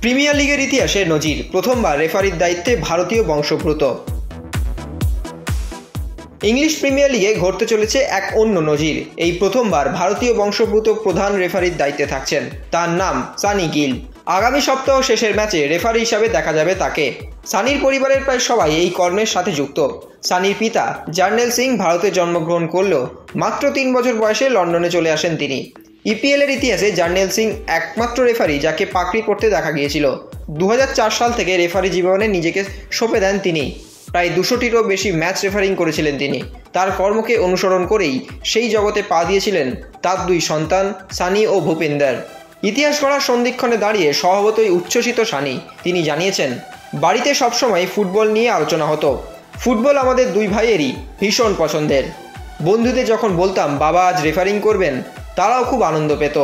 Premier লিগের ইতিহাসে নজির, প্রথমবার রেফারির দায়িত্বে ভারতীয় বংশোদ্ভূত। ইংলিশ প্রিমিয়ার লিগে ঘটতে চলেছে এক অন্য নজির। এই প্রথমবার ভারতীয় বংশোদ্ভূত প্রধান রেফারির দায়িত্বে থাকছেন। তার নাম সানি গিল। আগামী সপ্তাহ শেষের ম্যাচে রেফারি হিসাবে দেখা যাবে তাকে। সানির পরিবারের প্রায় সবাই এই কর্মের সাথে যুক্ত। সানির পিতা জার্নেল সিং ভারতে জন্মগ্রহণ করলেও মাত্র 3 বছর বয়সে লন্ডনে চলে আসেন তিনি। ইপিএলের ইতিহাসে জার্নেল সিং একমাত্র রেফারি যাকে পাকড়ি পড়তে দেখা গিয়েছিল। 2004 সাল থেকে রেফারি জীবনে নিজেকে সঁপে দেন তিনি। প্রায় 200টিরও বেশি ম্যাচ রেফারিং করেছিলেন তিনি। তার কর্মকে অনুসরণ করেই সেই জগতে পা দিয়েছিলেন তার 2 সন্তান সানি ও ভূপিন্দর। ইতিহাস গড়ার সন্ধিক্ষণে দাঁড়িয়ে স্বভাবতই উচ্ছ্বসিত সানি। তিনি জানিয়েছেন, বাড়িতে সবসময় ফুটবল নিয়ে আলোচনা হতো। ফুটবল আমাদের 2 ভাইয়েরই ভীষণ পছন্দের। বন্ধুদের যখন বলতাম বাবা আজ রেফারিং করবেন, তারাও খুব আনন্দ পেত।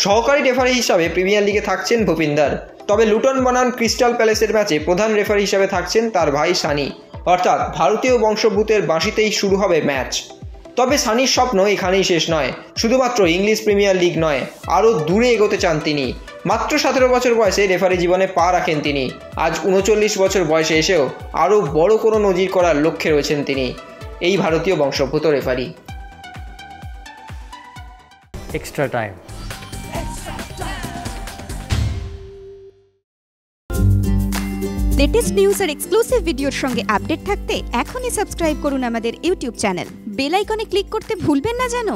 সহকারী রেফারি হিসাবে প্রিমিয়ার লিগে থাকছেন ভূপিন্দর। তবে লুটন বনাম ক্রিস্টাল প্যালেসের ম্যাচে প্রধান রেফারি হিসাবে থাকছেন তার ভাই সানি। অর্থাৎ ভারতীয় বংশোদ্ভূতের বাঁশিতেই শুরু হবে ম্যাচ। তবে সানির স্বপ্ন এখানেই শেষ নয়। শুধুমাত্র ইংলিশ প্রিমিয়ার লিগ নয়, আরও দূরে এগোতে চান তিনি। মাত্র 17 বছর বয়সে রেফারি জীবনে পা রাখেন তিনি। আজ 39 বছর বয়সে এসেও আরও বড় কোনো নজির করার লক্ষ্যে রয়েছেন তিনি, এই ভারতীয় বংশোদ্ভূত referee. Extra time. Latest news আর এক্সক্লুসিভ ভিডিওর সঙ্গে আপডেট থাকতে এখনই সাবস্ক্রাইব করুন আমাদের ইউটিউব চ্যানেল। বেল আইকনে ক্লিক করতে ভুলবেন না যেন।